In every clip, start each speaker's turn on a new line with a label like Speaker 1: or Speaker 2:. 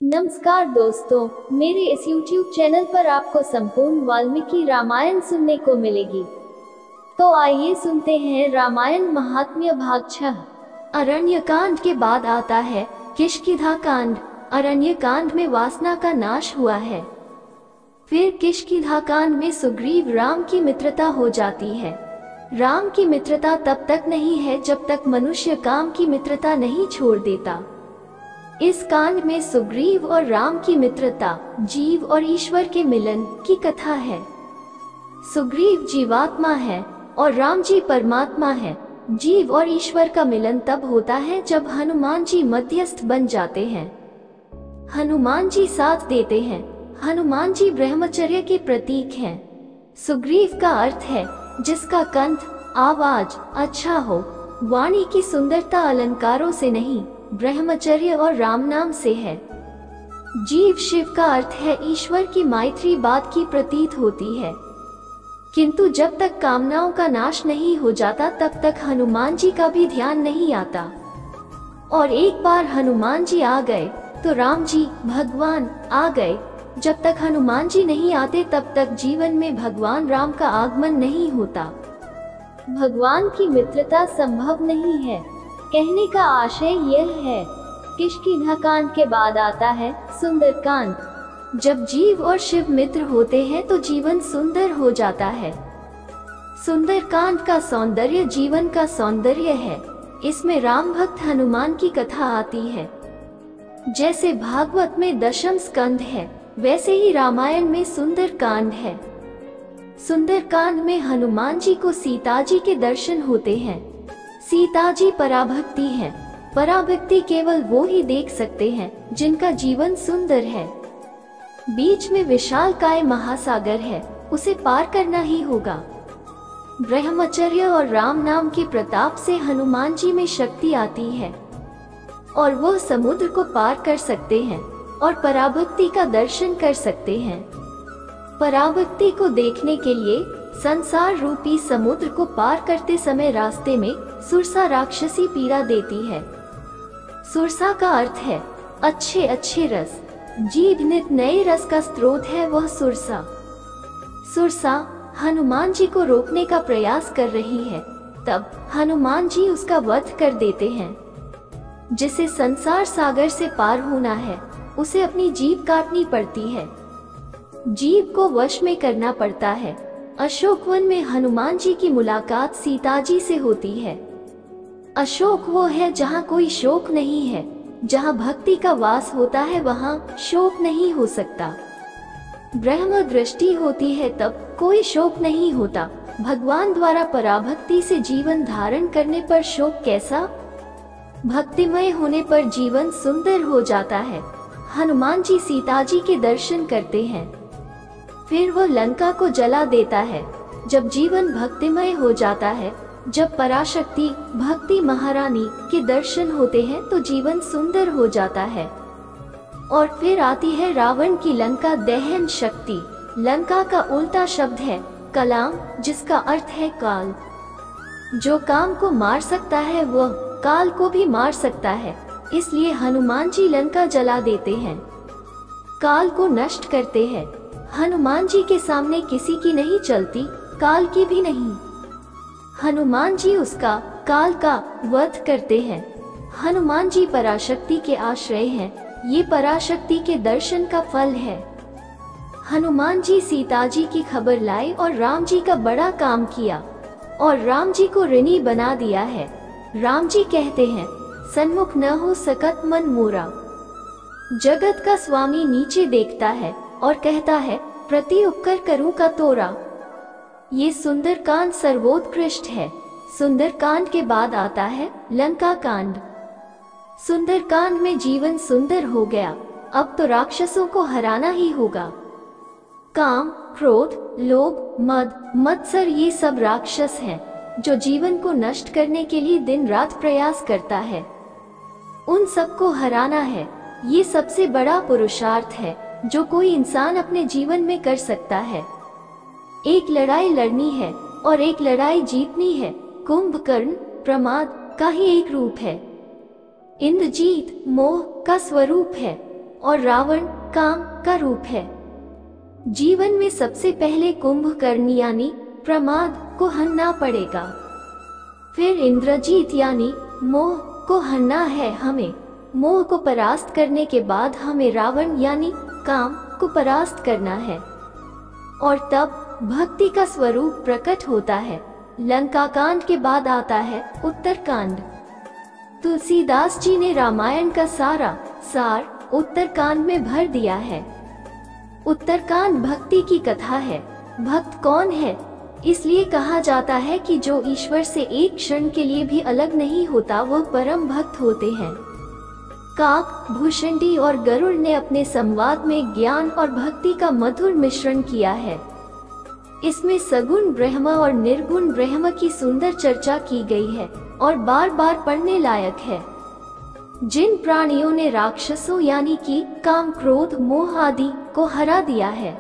Speaker 1: नमस्कार दोस्तों, मेरे इस YouTube चैनल पर आपको संपूर्ण वाल्मीकि रामायण सुनने को मिलेगी। तो आइए सुनते हैं रामायण महात्म्य भाग 6।
Speaker 2: अरण्यकांड के बाद आता है किष्किंधा कांड। अरण्यकांड में वासना का नाश हुआ है। फिर किष्किंधा कांड में सुग्रीव राम की मित्रता हो जाती है। राम की मित्रता तब तक नहीं है जब तक मनुष्य काम की मित्रता नहीं छोड़ देता। इस कांड में सुग्रीव और राम की मित्रता जीव और ईश्वर के मिलन की कथा है। सुग्रीव जीवात्मा है और राम जी परमात्मा है। जीव और ईश्वर का मिलन तब होता है जब हनुमान जी मध्यस्थ बन जाते हैं। हनुमान जी साथ देते हैं। हनुमान जी ब्रह्मचर्य के प्रतीक हैं। सुग्रीव का अर्थ है जिसका कंठ आवाज अच्छा हो। वाणी की सुंदरता अलंकारों से नहीं, ब्रह्मचर्य और राम नाम से है। जीव शिव का अर्थ है ईश्वर की मैत्री बात की प्रतीत होती है। किंतु जब तक कामनाओं का नाश नहीं हो जाता तब तक हनुमान जी का भी ध्यान नहीं आता। और एक बार हनुमान जी आ गए तो राम जी भगवान आ गए। जब तक हनुमान जी नहीं आते तब तक जीवन में भगवान राम का आगमन नहीं होता।
Speaker 1: भगवान की मित्रता संभव नहीं है। कहने का आशय यह है। किष्किंधा कांड के बाद आता है सुंदरकांड। जब जीव और शिव मित्र होते हैं तो जीवन सुंदर हो जाता है। सुंदरकांड का सौंदर्य जीवन का सौंदर्य है। इसमें राम भक्त हनुमान की कथा आती है। जैसे भागवत में दशम स्कंद है, वैसे ही रामायण में सुंदरकांड है। सुंदरकांड में हनुमान जी को सीता जी के दर्शन होते हैं। सीता जी पराभक्ति हैं। पराभक्ति केवल वो ही देख सकते हैं जिनका जीवन सुंदर है। बीच में विशालकाय महासागर है, उसे पार करना ही होगा। ब्रह्मचर्य और राम नाम के प्रताप से हनुमान जी में शक्ति आती है और वह समुद्र को पार कर सकते हैं और पराभक्ति का दर्शन कर सकते हैं। पराभक्ति को देखने के लिए संसार रूपी समुद्र को पार करते समय रास्ते में सुरसा राक्षसी पीड़ा देती है। सुरसा का अर्थ है अच्छे अच्छे रस। जीव नित नए रस का स्रोत है वह सुरसा। सुरसा हनुमान जी को रोकने का प्रयास कर रही है। तब हनुमान जी उसका वध कर देते हैं। जिसे संसार सागर से पार होना है उसे अपनी जीभ काटनी पड़ती है। जीभ को वश में करना पड़ता है। अशोकवन में हनुमान जी की मुलाकात सीता जी से होती है। अशोक वो है जहाँ कोई शोक नहीं है। जहाँ भक्ति का वास होता है वहाँ शोक नहीं हो सकता। ब्रह्म दृष्टि होती है तब कोई शोक नहीं होता। भगवान द्वारा पराभक्ति से जीवन धारण करने पर शोक कैसा? भक्तिमय होने पर जीवन सुंदर हो जाता है। हनुमान जी सीता जी के दर्शन करते हैं। फिर वह लंका को जला देता है। जब जीवन भक्तिमय हो जाता है, जब पराशक्ति भक्ति महारानी के दर्शन होते हैं तो जीवन सुंदर हो जाता है। और फिर आती है रावण की लंका दहन शक्ति। लंका का उल्टा शब्द है कलाम, जिसका अर्थ है काल। जो काम को मार सकता है वह काल को भी मार सकता है। इसलिए हनुमान जी लंका जला देते हैं, काल को नष्ट करते हैं। हनुमान जी के सामने किसी की नहीं चलती, काल की भी नहीं। हनुमान जी उसका काल का वध करते हैं। हनुमान जी पराशक्ति के आश्रय हैं। ये पराशक्ति के दर्शन का फल है। हनुमान जी सीता जी की खबर लाए और राम जी का बड़ा काम किया और राम जी को ऋणी बना दिया है। राम जी कहते हैं सन्मुख न हो सकत मन मोरा। जगत का स्वामी नीचे देखता है और कहता है प्रति उपकर करूं का तोरा। ये सुंदरकांड सर्वोत्कृष्ट है। सुंदरकांड के बाद आता है लंका कांड। सुंदरकांड में जीवन सुंदर हो गया। अब तो राक्षसों को हराना ही होगा। काम, क्रोध, लोभ, मद, मत्सर ये सब राक्षस हैं जो जीवन को नष्ट करने के लिए दिन रात प्रयास करता है। उन सबको हराना है। ये सबसे बड़ा पुरुषार्थ है जो कोई इंसान अपने जीवन में कर सकता है। एक लड़ाई लड़नी है और एक लड़ाई जीतनी है। कुंभकर्ण प्रमाद का ही एक रूप है। इंद्रजीत मोह का स्वरूप है।
Speaker 2: और रावण काम का रूप है। जीवन में सबसे पहले कुंभकर्ण यानी प्रमाद को हरना पड़ेगा, फिर इंद्रजीत यानी मोह को हरना है हमें। मोह को परास्त करने के बाद हमें रावण यानी काम को परास्त करना है, और तब भक्ति का स्वरूप प्रकट होता है। लंका कांड के बाद आता है उत्तरकांड। तुलसीदास जी ने रामायण का सारा सार उत्तरकांड में भर दिया है। उत्तरकांड भक्ति की कथा है। भक्त कौन है? इसलिए कहा जाता है कि जो ईश्वर से एक क्षण के लिए भी अलग नहीं होता वह परम भक्त होते हैं। काक, भूषंडी और गरुड़ ने अपने संवाद में ज्ञान और भक्ति का मधुर मिश्रण किया है। इसमें सगुण ब्रह्म और निर्गुण ब्रह्म की सुंदर चर्चा की गई है और बार बार पढ़ने लायक है। जिन प्राणियों ने राक्षसों यानी कि काम, क्रोध, मोह आदि को हरा दिया है,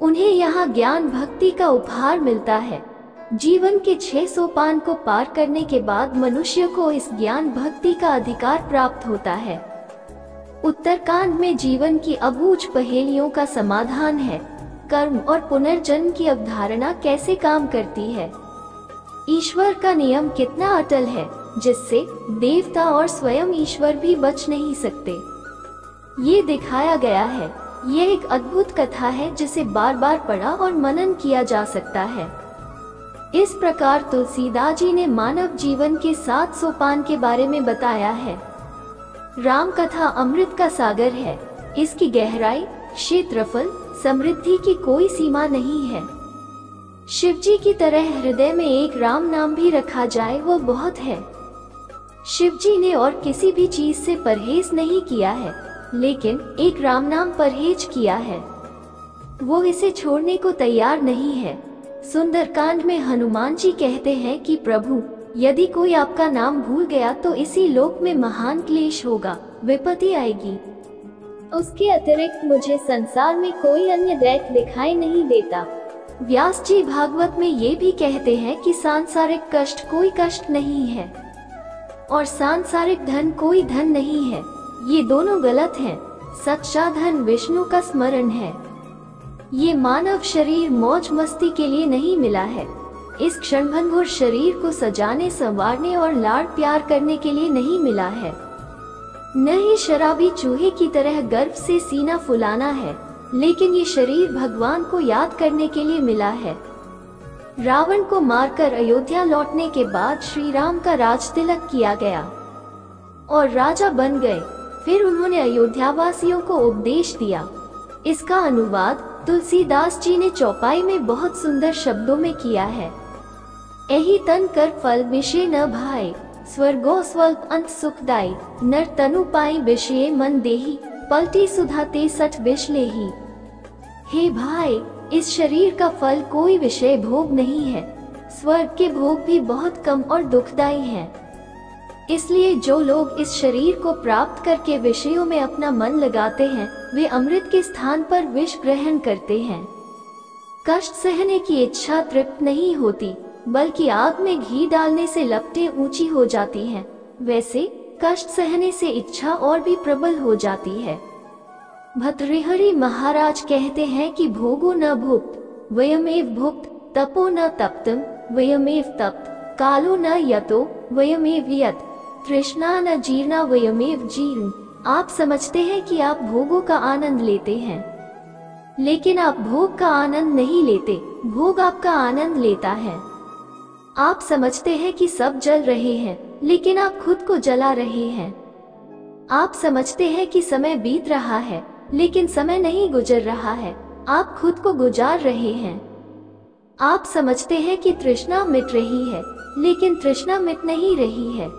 Speaker 2: उन्हें यहाँ ज्ञान भक्ति का उपहार मिलता है। जीवन के 6 सोपान को पार करने के बाद मनुष्य को इस ज्ञान भक्ति का अधिकार प्राप्त होता है। उत्तरकांड में जीवन की अबूझ पहेलियों का समाधान है। कर्म और पुनर्जन्म की अवधारणा कैसे काम करती है, ईश्वर का नियम कितना अटल है जिससे देवता और स्वयं ईश्वर भी बच नहीं सकते, ये दिखाया गया है। यह एक अद्भुत कथा है जिसे बार बार पढ़ा और मनन किया जा सकता है। इस प्रकार तुलसीदास जी ने मानव जीवन के 7 सोपान के बारे में बताया है। राम कथा अमृत का सागर है। इसकी गहराई, क्षेत्रफल, समृद्धि की कोई सीमा नहीं है। शिवजी की तरह हृदय में एक राम नाम भी रखा जाए वो बहुत है। शिवजी ने और किसी भी चीज से परहेज नहीं किया है, लेकिन एक राम नाम परहेज किया है। वो इसे छोड़ने को तैयार नहीं है। सुंदरकांड में हनुमान जी कहते हैं कि प्रभु, यदि कोई आपका नाम भूल गया तो इसी लोक में महान क्लेश होगा, विपत्ति आएगी।
Speaker 1: उसके अतिरिक्त मुझे संसार में कोई अन्य दैत्य दिखाई नहीं देता।
Speaker 2: व्यास जी भागवत में ये भी कहते हैं कि सांसारिक कष्ट कोई कष्ट नहीं है और सांसारिक धन कोई धन नहीं है। ये दोनों गलत हैं। सच्चा धन विष्णु का स्मरण है। ये मानव शरीर मौज मस्ती के लिए नहीं मिला है। इस क्षणभंगुर शरीर को सजाने, संवारने और लाड़ प्यार करने के लिए नहीं मिला है। न ही शराबी चूहे की तरह गर्व से सीना फुलाना है, लेकिन ये शरीर भगवान को याद करने के लिए मिला है। रावण को मारकर अयोध्या लौटने के बाद श्री राम का राज तिलक किया गया और राजा बन गए। फिर उन्होंने अयोध्यावासियों को उपदेश दिया। इसका अनुवाद तुलसीदास जी ने चौपाई में बहुत सुंदर शब्दों में किया है। एहि तन कर फल विषय न भाई, स्वर्गो स्वल्प अंत सुखदाई, नर तनु पाई विषय मन देही, पलटी सुधा ते सठ विष लेही। हे भाई, इस शरीर का फल कोई विषय भोग नहीं है। स्वर्ग के भोग भी बहुत कम और दुखदायी हैं। इसलिए जो लोग इस शरीर को प्राप्त करके विषयों में अपना मन लगाते हैं, वे अमृत के स्थान पर विष ग्रहण करते हैं। कष्ट सहने की इच्छा तृप्त नहीं होती, बल्कि आग में घी डालने से लपटें ऊंची हो जाती हैं। वैसे कष्ट सहने से इच्छा और भी प्रबल हो जाती है। भर्तृहरि महाराज कहते हैं कि भोगो न भुक्त वयमेव भुक्त, तपो न तप्तम वयमेव तप्त, कालो न यतो वयमेव यत, तृष्णा न जीर्णा वयमेव जीर्ण। आप समझते हैं कि आप भोगों का आनंद लेते हैं, लेकिन आप भोग का आनंद नहीं लेते, भोग आपका आनंद लेता है। आप समझते हैं कि सब जल रहे हैं, लेकिन आप खुद को जला रहे हैं। आप समझते हैं कि समय बीत रहा है, लेकिन समय नहीं गुजर रहा है, आप खुद को गुजार रहे हैं। आप समझते हैं कि तृष्णा मिट रही है, लेकिन तृष्णा मिट नहीं रही है।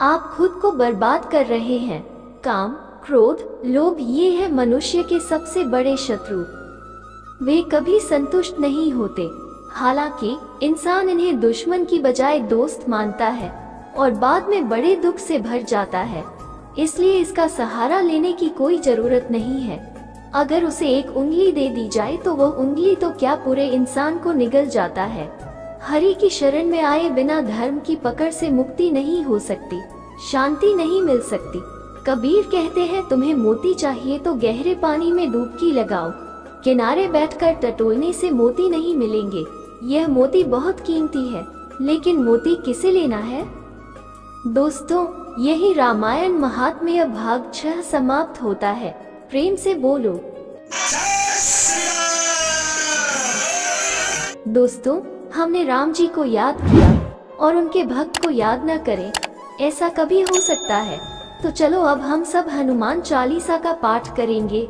Speaker 2: आप खुद को बर्बाद कर रहे हैं। काम, क्रोध, लोभ ये है मनुष्य के सबसे बड़े शत्रु। वे कभी संतुष्ट नहीं होते। हालांकि इंसान इन्हें दुश्मन की बजाय दोस्त मानता है और बाद में बड़े दुख से भर जाता है। इसलिए इसका सहारा लेने की कोई जरूरत नहीं है। अगर उसे एक उंगली दे दी जाए तो वह उंगली तो क्या पूरे इंसान को निगल जाता है। हरि की शरण में आए बिना धर्म की पकड़ से मुक्ति नहीं हो सकती, शांति नहीं मिल सकती। कबीर कहते हैं तुम्हें मोती चाहिए तो गहरे पानी में डुबकी लगाओ, किनारे बैठकर टटोलने से मोती नहीं मिलेंगे। यह मोती बहुत कीमती है, लेकिन मोती किसे लेना है? दोस्तों, यही रामायण महात्म्य भाग 6 समाप्त होता है। प्रेम से बोलो। दोस्तों, हमने राम जी को याद किया और उनके भक्त को याद न करें, ऐसा कभी हो सकता है? तो चलो अब हम सब हनुमान चालीसा का पाठ करेंगे।